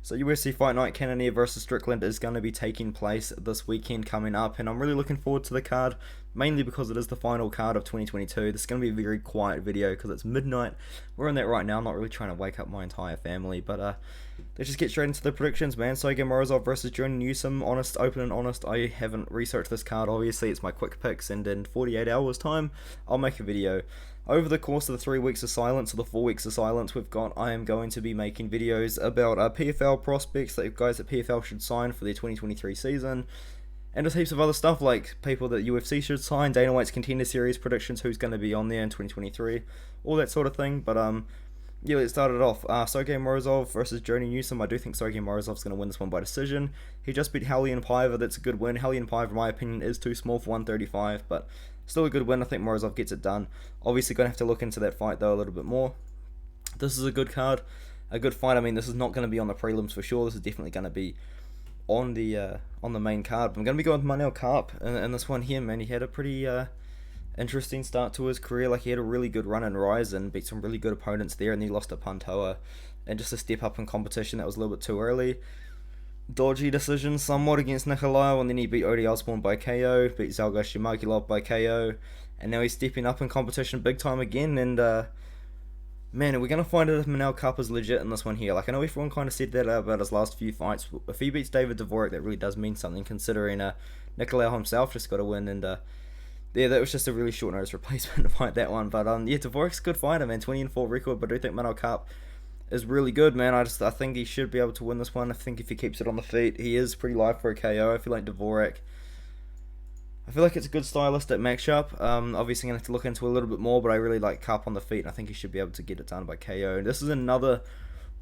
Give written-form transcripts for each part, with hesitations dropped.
So UFC Fight Night Cannonier versus Strickland is going to be taking place this weekend coming up, and I'm really looking forward to the card, mainly because it is the final card of 2022. This is going to be a very quiet video because it's midnight. We're in that right now. I'm not really trying to wake up my entire family, but let's just get straight into the predictions, man. Sergey Morozov versus Jordan Newsom. Honest, open and honest, I haven't researched this card. Obviously, it's my quick picks, and in 48 hours time, I'll make a video. Over the course of the 3 weeks of silence, or the 4 weeks of silence we've got, I am going to be making videos about PFL prospects, that guys that PFL should sign for their 2023 season, and just heaps of other stuff like people that UFC should sign, Dana White's Contender Series predictions, who's going to be on there in 2023, all that sort of thing. But yeah, let's start it off. Sergey Morozov versus Jordan Newsom. I do think Sergey Morozov's going to win this one by decision. He just beat Hellion Paiva. That's a good win. Hellion Paiva, in my opinion, is too small for 135, but still a good win. I think Morozov gets it done. Obviously, going to have to look into that fight, though, a little bit more. This is a good card, a good fight. I mean, this is not going to be on the prelims for sure. This is definitely going to be on the main card. But I'm going to be going with Manel Karp in this one here, man. He had a pretty interesting start to his career. Like, he had a really good run in Rise and beat some really good opponents there, and then he lost to Pantoa. And just a step up in competition that was a little bit too early. Dodgy decision somewhat against Nikolai, and then he beat Odie Osborne by KO, beat Zalga Shimagilov by KO, and now he's stepping up in competition big time again. And man, we're going to find out if Manel Karp is legit in this one here. Like, I know everyone kind of said that about his last few fights. If he beats David Dvorak, that really does mean something, considering Nikolai himself just got a win. And yeah, that was just a really short notice replacement to fight that one. But yeah, Dvorak's a good fighter, man. 20-4 record, but I do think Manel Karp is really good, man. I think he should be able to win this one. I think if he keeps it on the feet, he is pretty live for a KO. I feel like Dvorak, I feel like it's a good stylistic matchup. Obviously, I'm going to have to look into it a little bit more, but I really like Karp on the feet, and I think he should be able to get it done by KO. This is another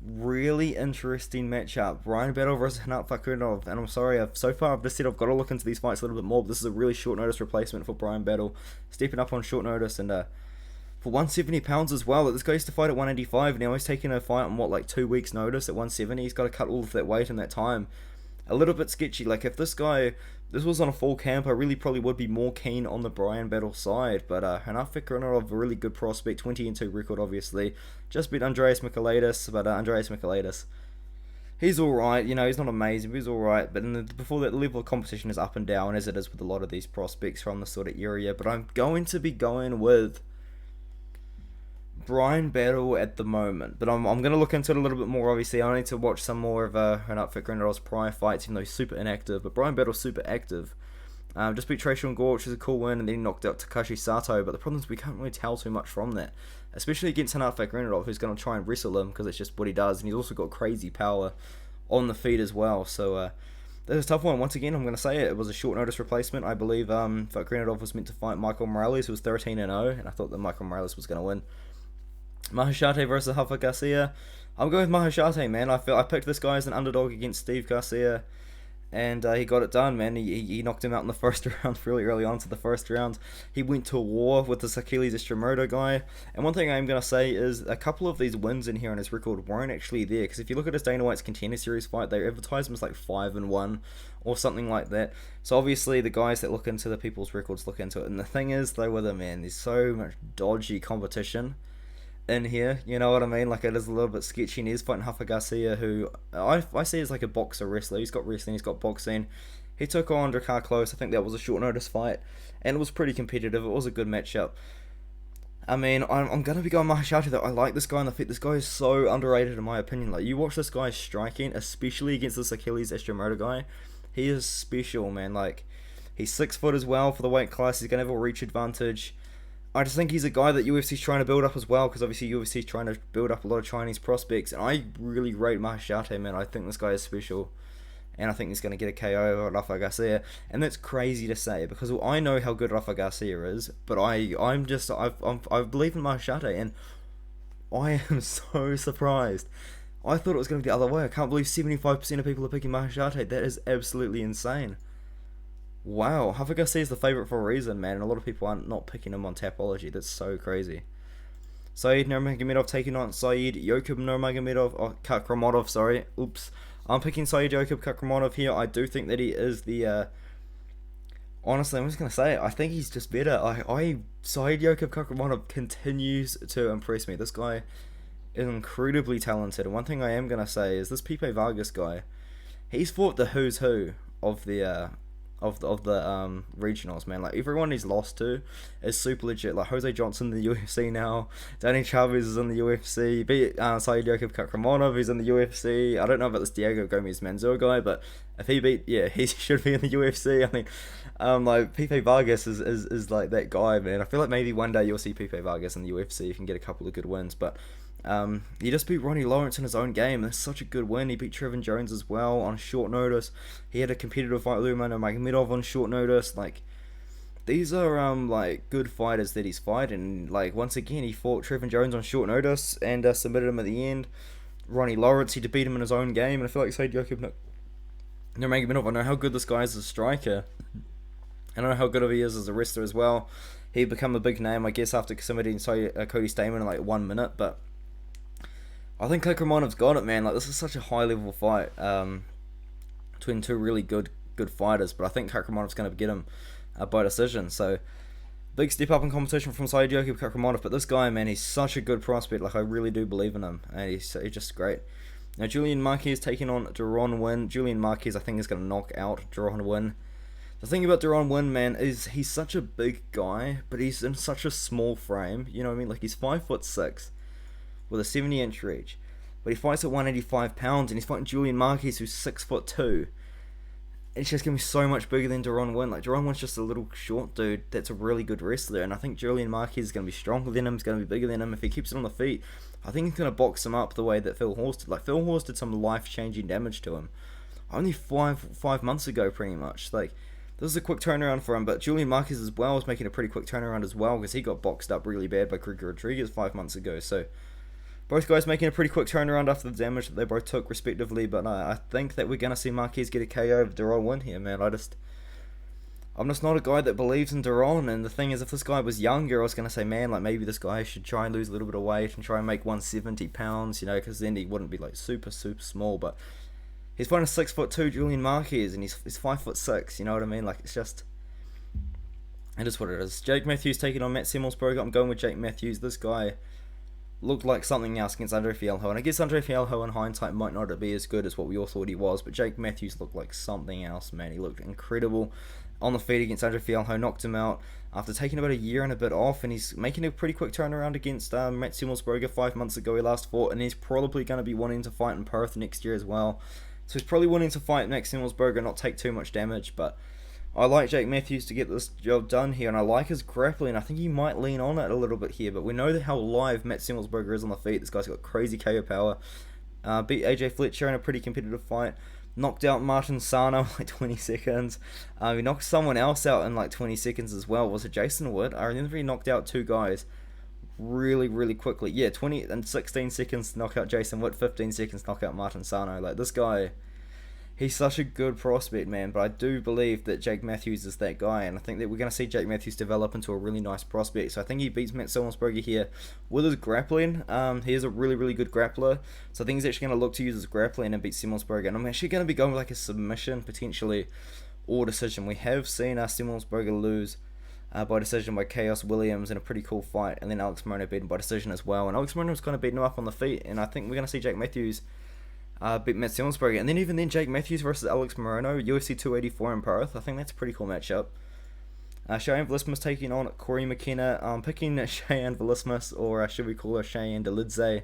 really interesting matchup. Brian Battle versus Hanat Fakhrinov, and I'm sorry, so far I've just said I've got to look into these fights a little bit more, but this is a really short notice replacement for Brian Battle, stepping up on short notice, and for 170 pounds as well. This guy used to fight at 185, now he's taking a fight on, 2 weeks notice at 170. He's got to cut all of that weight in that time. A little bit sketchy. Like, if this was on a full camp, I really probably would be more keen on the Brian Battle side. But Hanat Fakhrinov, a really good prospect, 20-2 record, obviously. Just beat Andreas Michailidis, but Andreas Michailidis, he's alright. You know, he's not amazing, but he's alright. But before that, the level of competition is up and down, as it is with a lot of these prospects from the sort of area. But I'm going to be going with Brian Battle at the moment, but I'm going to look into it a little bit more. Obviously, I need to watch some more of Hanat Fakhrinov's prior fights, even though he's super inactive. But Brian Battle's super active. Just beat Tracion Gore, which is a cool win, and then he knocked out Takashi Sato. But the problem is we can't really tell too much from that, especially against Hanat Fakhrinov, who's going to try and wrestle him because it's just what he does, and he's also got crazy power on the feet as well. So that's a tough one. Once again, I'm going to say it. It was a short notice replacement. I believe Fakhrinov was meant to fight Michael Morales, who was 13-0, and I thought that Michael Morales was going to win. Mahashate versus Rafa Garcia. I'm going with Mahashate, man. I picked this guy as an underdog against Steve Garcia, and he got it done, man. He knocked him out in the first round, really early on to the first round. He went to war with this Achilles Estrimoto guy. And one thing I'm going to say is a couple of these wins in here on his record weren't actually there, because if you look at his Dana White's Contender Series fight, they advertised him as like 5-1 or something like that. So obviously the guys that look into the people's records look into it. And the thing is, though, with him, man, there's so much dodgy competition in here, you know what I mean? Like, it is a little bit sketchy, and he's fighting Rafa Garcia, who I see as like a boxer wrestler. He's got wrestling, he's got boxing. He took on Drakkar Klose. I think that was a short notice fight, and it was pretty competitive. It was a good matchup. I mean, I'm going to be going Mahashati, though. I like this guy on the feet. This guy is so underrated in my opinion. Like, you watch this guy striking, especially against this Achilles Estrimoto guy. He is special, man. Like, he's 6 foot as well for the weight class. He's going to have a reach advantage. I just think he's a guy that UFC's trying to build up as well, because obviously UFC's trying to build up a lot of Chinese prospects, and I really rate Mahashate, man. I think this guy is special, and I think he's going to get a KO over Rafa Garcia, and that's crazy to say, because I know how good Rafa Garcia is, but I believe in Mahashate, and I am so surprised. I thought it was going to be the other way. I can't believe 75% of people are picking Mahashate. That is absolutely insane. Wow, Rafa Garcia is the favourite for a reason, man, and a lot of people aren't not picking him on Tapology. That's so crazy. Saeed Nurmagomedov taking on Saeed Yokub Kakhramonov, sorry. Oops. I'm picking Saeed Yokub Kakhramonov here. I do think that he is the, honestly, I'm just going to say it. I think he's just better. Saeed Yokub Kakhramonov continues to impress me. This guy is incredibly talented. And one thing I am going to say is this Pipe Vargas guy, he's fought the who's who of the regionals, man. Like, everyone he's lost to is super legit. Like, Jose Johnson in the UFC now, Danny Chavez is in the UFC, beat Sadyokov Kakramonov, who's in the UFC. I don't know about this Diego Gomez Manzur guy, but if he beat, yeah, he should be in the UFC. I mean, like, Pipe Vargas is like that guy, man. I feel like maybe one day you'll see Pipe Vargas in the UFC if you can get a couple of good wins, but he just beat Ronnie Lawrence in his own game. That's such a good win. He beat Trevin Jones as well on short notice. He had a competitive fight with Umar Magomedov on short notice. Like, these are like good fighters that he's fighting. Like, once again, he fought Trevin Jones on short notice and submitted him at the end. Ronnie Lawrence, he defeated him in his own game, and I feel like Sadyokov Nurmagomedov, I know how good this guy is as a striker. I don't know how good he is as a wrestler as well. He become a big name, I guess, after submitting Cody Stamann in like 1 minute, but I think Kakramonov's got it, man. Like, this is such a high level fight between two really good fighters, but I think Kakramonov's going to get him by decision. So, big step up in competition from Sadyokov Kakramonov, but this guy, man, he's such a good prospect. Like, I really do believe in him, and he's just great. Now, Julian Marquez taking on Deron Winn. Julian Marquez, I think, is going to knock out Deron Winn. The thing about Deron Winn, man, is he's such a big guy, but he's in such a small frame. You know what I mean? Like, he's 5'6", with a 70-inch reach, but he fights at 185 pounds, and he's fighting Julian Marquez, who's 6'2". It's just gonna be so much bigger than Deron Winn. Like, Deron Winn's just a little short dude that's a really good wrestler, and I think Julian Marquez is gonna be stronger than him. He's gonna be bigger than him. If he keeps it on the feet, I think he's gonna box him up the way that Phil Horst did. Like, Phil Horst did some life-changing damage to him only five months ago, pretty much. Like, this is a quick turnaround for him, but Julian Marquez as well is making a pretty quick turnaround as well, because he got boxed up really bad by Gregor Rodriguez 5 months ago. So both guys making a pretty quick turnaround after the damage that they both took, respectively. But I think that we're going to see Marquez get a KO over Deron Winn here, man. I'm just not a guy that believes in Deron. And the thing is, if this guy was younger, I was going to say, man, like, maybe this guy should try and lose a little bit of weight and try and make 170 pounds, you know, because then he wouldn't be, like, super small. But he's fighting a 6'2" Julian Marquez, and he's 5'6", you know what I mean? Like, it's just, it is what it is. Jake Matthews taking on Matt Semmelsberger. I'm going with Jake Matthews. This guy looked like something else against Andre Fialho, and I guess Andre Fialho in hindsight might not be as good as what we all thought he was, but Jake Matthews looked like something else, man. He looked incredible on the feet against Andre Fialho, knocked him out after taking about a year and a bit off, and he's making a pretty quick turnaround against Matt Semmelsberger 5 months ago. He last fought, and he's probably going to be wanting to fight in Perth next year as well. So he's probably wanting to fight Matt Semmelsberger, not take too much damage, but I like Jake Matthews to get this job done here, and I like his grappling. I think he might lean on it a little bit here, but we know how live Matt Semmelsberger is on the feet. This guy's got crazy KO power. Beat AJ Fletcher in a pretty competitive fight. Knocked out Martin Sano in like 20 seconds. He knocked someone else out in like 20 seconds as well. Was it Jason Wood? I remember he knocked out two guys really quickly. Yeah, 20 and 16 seconds knock out Jason Wood, 15 seconds knock out Martin Sano. Like, this guy, he's such a good prospect, man, but I do believe that Jake Matthews is that guy, and I think that we're going to see Jake Matthews develop into a really nice prospect. So I think he beats Matt Semmelsberger here with his grappling. He is a really good grappler, so I think he's actually going to look to use his grappling and beat Semmelsberger, and I'm actually going to be going with like a submission, potentially, or decision. We have seen Semmelsberger lose by decision by Chaos Williams in a pretty cool fight, and then Alex Morono beat him by decision as well, and Alex Morono was kind of beating him up on the feet, and I think we're going to see Jake Matthews beat Matt Semmelsberger, and then even then Jake Matthews versus Alex Morono, UFC 284 in Perth. I think that's a pretty cool matchup. Cheyenne Velismus taking on Corey McKenna. I'm picking Cheyenne Velismus, or should we call her Cheyenne Delidze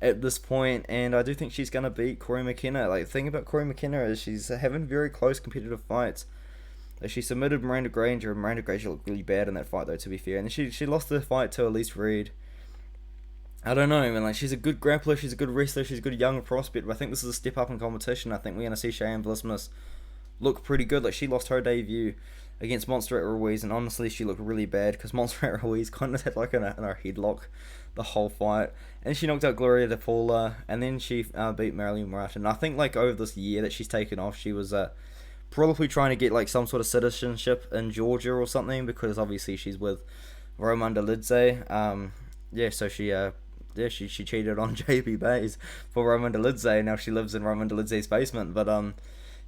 at this point, and I do think she's going to beat Corey McKenna. Like, the thing about Corey McKenna is she's having very close competitive fights. She submitted Miranda Granger, and Miranda Granger looked really bad in that fight, though, to be fair, and then she lost the fight to Elise Reed. I don't know, man. Like, she's a good grappler, she's a good wrestler, she's a good young prospect, but I think this is a step up in competition. I think we're going to see Cheyenne Velismus look pretty good. Like, she lost her debut against Montserrat Ruiz, and honestly, she looked really bad, because Montserrat Ruiz kind of had like in her headlock the whole fight, and she knocked out Gloria De Paula, and then she beat Marilyn Martin. I think, like, over this year that she's taken off, she was probably trying to get like some sort of citizenship in Georgia or something, because obviously she's with Roman Dolidze. So she cheated on JB Bays for Roman Dolidze. Now she lives in Roman Dolidze's basement. But I'm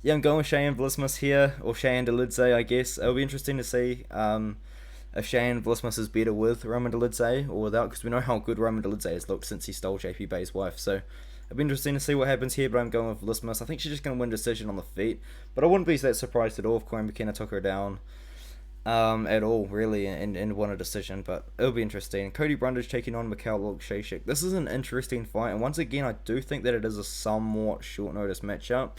going with Cheyenne Velismus here, or Cheyenne Dolidze, I guess. It'll be interesting to see if Shane Vlismas is better with Roman Dolidze or without, because we know how good Roman Dolidze has looked since he stole JP Bay's wife. So it'll be interesting to see what happens here, but I'm going with Vlismas. I think she's just going to win decision on the feet, but I wouldn't be that surprised at all if Corinne McKenna took her down at all, really, and won a decision, but it'll be interesting. Cody Brundage taking on Mikhail Lukashchik. This is an interesting fight, and once again, I do think that it is a somewhat short notice matchup.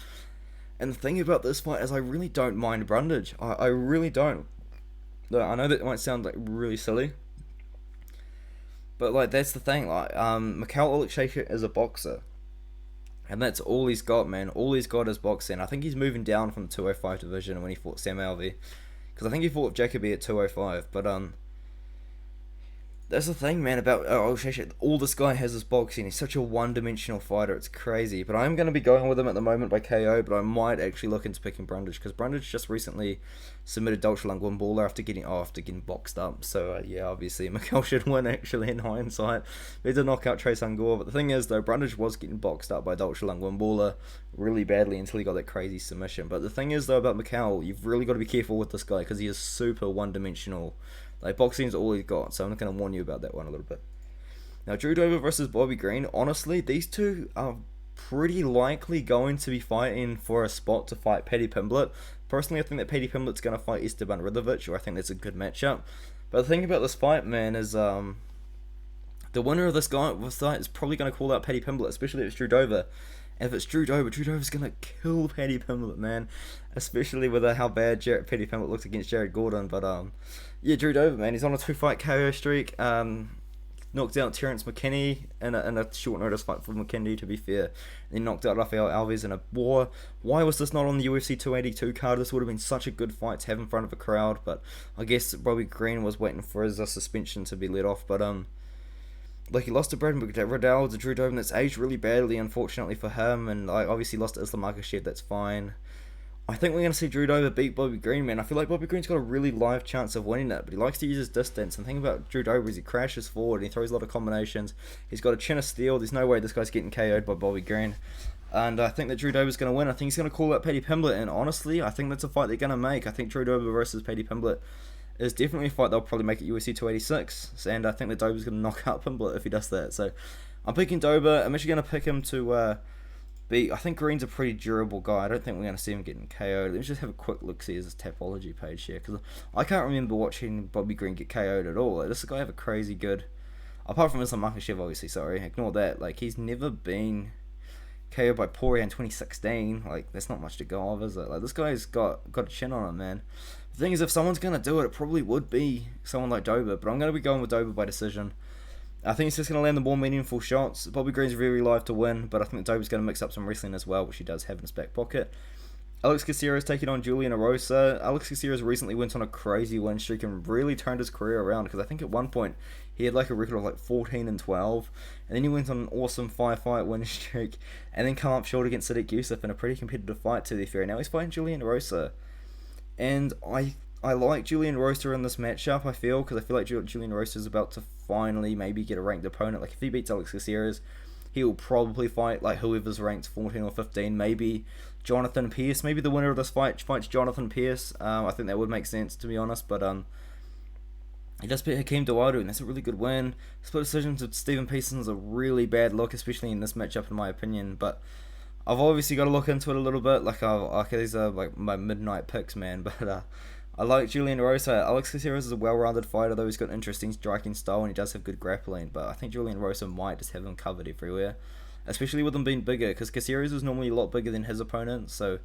And the thing about this fight is I really don't mind Brundage. I really don't. Look, I know that might sound like really silly, but like that's the thing. Like Mikhail Lukashchik is a boxer, and that's all he's got, man. All he's got is boxing. I think he's moving down from the 205 division when he fought Sam Alvey, because I think he fought with Jacoby at 205. But that's the thing, man, about all this guy has is boxing. He's such a one-dimensional fighter. It's crazy. But I'm going to be going with him at the moment by KO, but I might actually look into picking Brundage, because Brundage just recently submitted Dolce Lungwimbula after getting boxed up. So, yeah, obviously, Mikhail should win, actually, in hindsight. He did knock out Trace Angor. But the thing is, though, Brundage was getting boxed up by Dolce Lungwimbula really badly until he got that crazy submission. But the thing is, though, about Mikhail, you've really got to be careful with this guy, because he is super one-dimensional. Like, boxing's all he's got, so I'm not going to warn you about that one a little bit. Now, Drew Dober versus Bobby Green. Honestly, these two are pretty likely going to be fighting for a spot to fight Paddy Pimblett. Personally, I think that Paddy Pimblett's going to fight Esteban Ridovic, or I think that's a good matchup. But the thing about this fight, man, is the winner of this fight is probably going to call out Paddy Pimblett, especially if it's Drew Dober. And if it's Drew Dober's going to kill Paddy Pimblett, man. Especially with how bad Paddy Pimblett looks against Jared Gordon. But, yeah, Drew Dober, man, he's on a 2-fight KO streak. Knocked out Terrence McKinney in a short notice fight for McKinney, to be fair. And he knocked out Rafael Alves in a war. Why was this not on the UFC 282 card? This would have been such a good fight to have in front of a crowd. But I guess Bobby Green was waiting for his suspension to be let off. But, like, he lost to Brad Riddell, to Drew Dober, that's aged really badly, unfortunately for him, and like, obviously lost to Islam Makhachev, that's fine. I think we're going to see Drew Dober beat Bobby Green, man. I feel like Bobby Green's got a really live chance of winning it, but he likes to use his distance, and the thing about Drew Dober is he crashes forward, and he throws a lot of combinations, he's got a chin of steel, there's no way this guy's getting KO'd by Bobby Green, and I think that Drew Dober's going to win. I think he's going to call out Paddy Pimblett, and honestly, I think that's a fight they're going to make. I think Drew Dober versus Paddy Pimblett is definitely a fight they'll probably make at UFC 286, and I think that Dober's going to knock out Pimblett if he does that. So I'm picking Dober. I'm actually going to pick him to beat. I think Green's a pretty durable guy. I don't think we're going to see him getting KO'd. Let's just have a quick look, see his Tapology page here, because I can't remember watching Bobby Green get KO'd at all. Like, this guy have a crazy good, apart from Islam Makhachev, obviously, sorry, ignore that. Like, he's never been KO'd by Poirier in 2016. Like, that's not much to go off, is it? Like, this guy's got a chin on him, man. The thing is, if someone's going to do it, it probably would be someone like Dober, but I'm going to be going with Dober by decision. I think he's just going to land the more meaningful shots. Bobby Green's very live to win, but I think Dober's going to mix up some wrestling as well, which he does have in his back pocket. Alex Caceres taking on Julian Erosa. Alex Caceres recently went on a crazy win streak and really turned his career around, because I think at one point he had like a record of like 14-12, and then he went on an awesome 5-fight win streak, and then come up short against Sadiq Youssef in a pretty competitive fight, to be fair. Now he's fighting Julian Erosa. And I like Julian Roaster in this matchup, I feel, because I feel like Julian Roaster is about to finally maybe get a ranked opponent. Like, if he beats Alex Caceres, he will probably fight, like, whoever's ranked 14 or 15, maybe Jonathan Pierce. Maybe the winner of this fight fights Jonathan Pierce. I think that would make sense, to be honest, but he does beat Hakeem Dawodu, and that's a really good win. Split decision to Stephen Pearson is a really bad look, especially in this matchup, in my opinion, but I've obviously got to look into it a little bit. Like, these are like my midnight picks, man. But I like Julian Rosa. Alex Caceres is a well-rounded fighter, though he's got an interesting striking style and he does have good grappling. But I think Julian Rosa might just have him covered everywhere, especially with him being bigger, because Caceres is normally a lot bigger than his opponent. So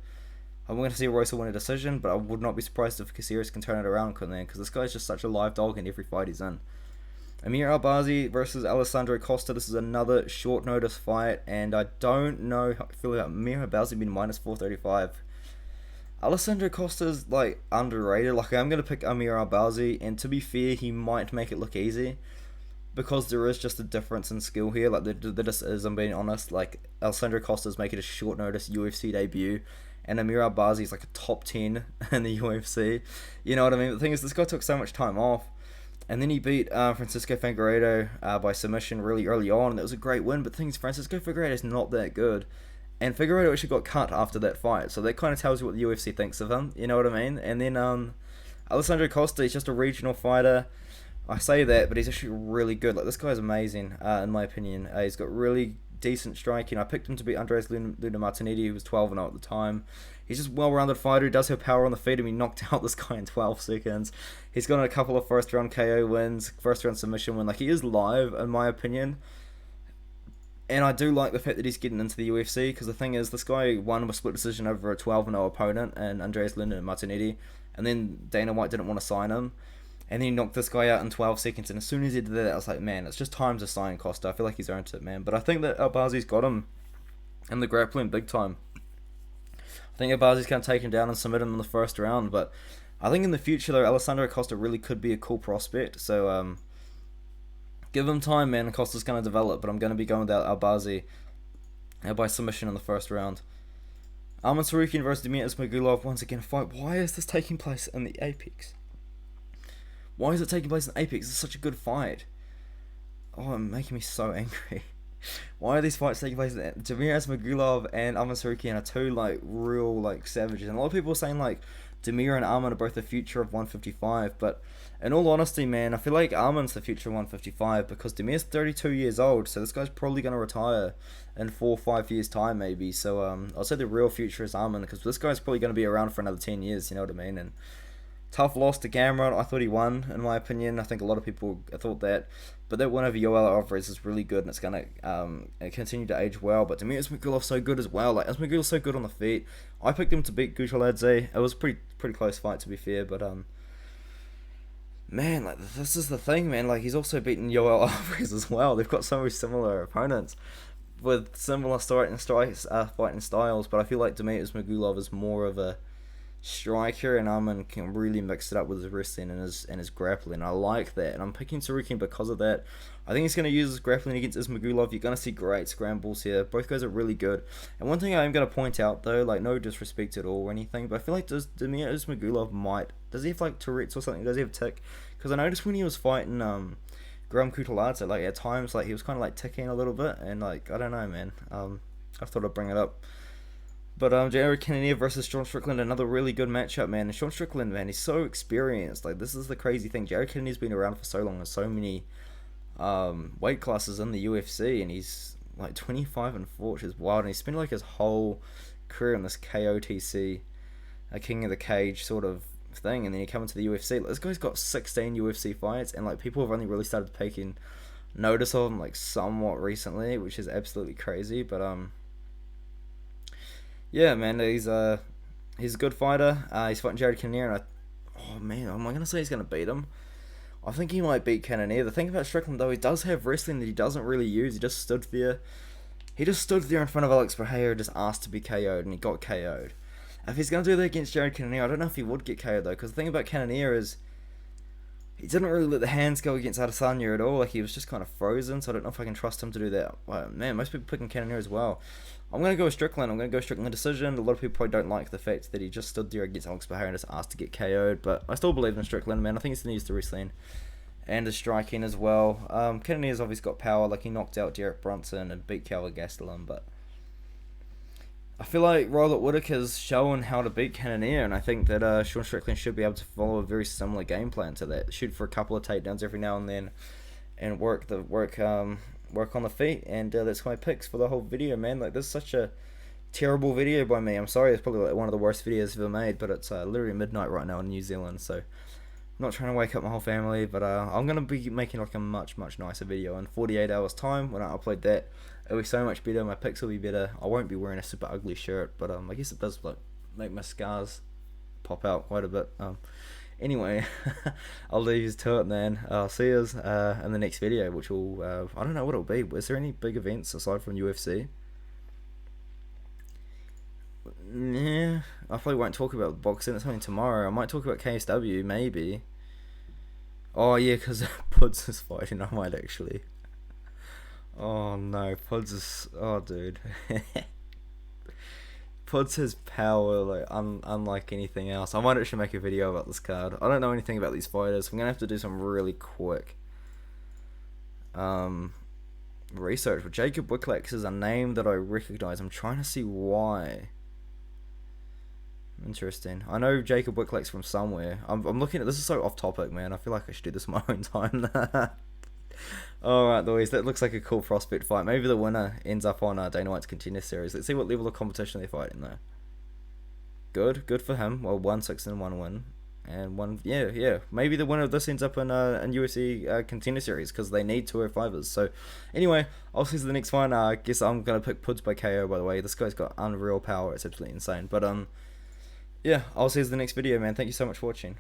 I'm going to see Rosa win a decision, but I would not be surprised if Caceres can turn it around, because this guy's just such a live dog in every fight he's in. Amir Albazi versus Alessandro Costa. This is another short notice fight, and I don't know how I feel about Amir Albazi being minus 435. Alessandro Costa's like underrated. Like, I'm going to pick Amir Albazi, and to be fair, he might make it look easy, because there is just a difference in skill here. Like, there just is, I'm being honest. Like, Alessandro Costa's making a short notice UFC debut, and Amir Albazi is like a top 10 in the UFC. You know what I mean? The thing is, this guy took so much time off, and then he beat Francisco Figueiredo by submission really early on, and it was a great win. But the thing is, Francisco Figueiredo is not that good, and Figueiredo actually got cut after that fight, so that kind of tells you what the UFC thinks of him, you know what I mean? And then Alessandro Costa, he's just a regional fighter. I say that, but he's actually really good. Like, this guy's amazing, in my opinion. He's got really decent striking. I picked him to beat Andres Luna Martinetti, who was 12-0 at the time. He's just a well-rounded fighter. He does have power on the feet, and he knocked out this guy in 12 seconds. He's got a couple of first-round KO wins, first-round submission win. Like, he is live, in my opinion. And I do like the fact that he's getting into the UFC, because the thing is, this guy won a split decision over a 12-0 opponent, and Andres Luna Martinetti, and then Dana White didn't want to sign him. And then he knocked this guy out in 12 seconds, and as soon as he did that, I was like, man, it's just time to sign Costa. I feel like he's earned it, man. But I think that Albazi's got him in the grappling big time. I think Albazi's going to take him down and submit him in the first round, but I think in the future, though, Alessandro Costa really could be a cool prospect, so give him time, man, and Costa's going to develop, but I'm going to be going with Albazi by submission in the first round. Arman Tsarukyan versus Demetrius Magulov, once again, fight. Why is this taking place in the Apex? Why is it taking place in Apex? It's such a good fight. Oh, it's making me so angry. Why are these fights taking place? Demetrius Magulov and Arman Tsarukyan are two like real like savages, and a lot of people are saying like Demir and Arman are both the future of 155. But in all honesty, man, I feel like Arman's the future of 155 because Demir's 32 years old, so this guy's probably gonna retire in 4 or 5 years time maybe. So I'll say the real future is Arman because this guy's probably gonna be around for another 10 years. You know what I mean? And tough loss to Gamrot. I thought he won, in my opinion. I think a lot of people thought that. But that win over Yoel Alvarez is really good, and it's going to continue to age well. But Demetrius Magulov's so good as well. Like, Magulov's so good on the feet. I picked him to beat Gujaladze. It was a pretty close fight, to be fair. But, man, like, this is the thing, man. Like, he's also beaten Yoel Alvarez as well. They've got so many similar opponents with similar fighting styles. But I feel like Demetrius Magulov is more of a striker, and Arman can really mix it up with his wrestling and his grappling. I like that, and I'm picking Tsarukyan because of that. I think he's going to use his grappling against Ismagulov. You're going to see great scrambles here. Both guys are really good. And one thing I am going to point out, though, like, no disrespect at all or anything, but I feel like Demir Ismagulov does he have like Tourette's or something? Does he have tick? Because I noticed when he was fighting Graham Kutaladze, like, at times, like, he was kind of like ticking a little bit, and like, I don't know, man. I thought I'd bring it up. But Jared Cannonier versus Sean Strickland, another really good matchup, man. And Sean Strickland, man, he's so experienced. Like, this is the crazy thing. Jared Cannonier's been around for so long and so many weight classes in the UFC, and he's like 25-4, which is wild. And he's spent like his whole career in this KOTC, a King of the Cage sort of thing, and then he come into the UFC. Like, this guy's got 16 UFC fights, and like people have only really started taking notice of him like somewhat recently, which is absolutely crazy. But yeah, man, he's a good fighter. He's fighting Jared Cannonier, and oh man, am I gonna say he's gonna beat him? I think he might beat Cannonier. The thing about Strickland, though, he does have wrestling that he doesn't really use. He just stood there. He just stood there in front of Alex Pereira, just asked to be KO'd, and he got KO'd. If he's gonna do that against Jared Cannonier, I don't know if he would get KO'd though, because the thing about Cannonier is he didn't really let the hands go against Adesanya at all. Like, he was just kind of frozen, so I don't know if I can trust him to do that. Well, man, most people picking Cannonier as well. I'm going to go with Strickland. I'm going to go Strickland decision. A lot of people probably don't like the fact that he just stood there against Alex Pereira and just asked to get KO'd, but I still believe in Strickland, man. I think he's going to use the wrestling and the striking as well. Cannonier's obviously got power. Like, he knocked out Derek Brunson and beat Calvin Gastelum, but I feel like Robert Whittaker's shown how to beat Cannonier, and I think that Sean Strickland should be able to follow a very similar game plan to that. Shoot for a couple of takedowns every now and then, and work on the feet. And that's my picks for the whole video, man. Like, this is such a terrible video by me. I'm sorry, it's probably like one of the worst videos I've ever made, but it's literally midnight right now in New Zealand, so I'm not trying to wake up my whole family. But I'm gonna be making like a much nicer video in 48 hours time. When I upload that, it'll be so much better. My pics will be better. I won't be wearing a super ugly shirt, but I guess it does like make my scars pop out quite a bit. Anyway, I'll leave you to it, man. I'll see you in the next video, which will I don't know what it'll be. Is there any big events aside from UFC? Yeah, I probably won't talk about boxing. It's only tomorrow. I might talk about KSW, maybe. Oh yeah, because Puds is fighting. I might actually. Oh no, Puds is... Oh dude. Puds has power like unlike anything else. I might actually make a video about this card. I don't know anything about these fighters. I'm gonna have to do some really quick research. But Jacob Wicklax is a name that I recognize. I'm trying to see why. Interesting. I know Jacob Wicklack's from somewhere. I'm looking at this is so off topic, man. I feel like I should do this in my own time. Alright, boys, that looks like a cool prospect fight. Maybe the winner ends up on Dana White's Contender Series. Let's see what level of competition they're fighting, though. Good for him. Well, 1-6 and 1 win. And one, yeah. Maybe the winner of this ends up in UFC Contender Series, because they need 205ers. So, anyway, I'll see you the next one. I guess I'm going to pick Puds by KO, by the way. This guy's got unreal power. It's absolutely insane. But, yeah, I'll see you in the next video, man. Thank you so much for watching.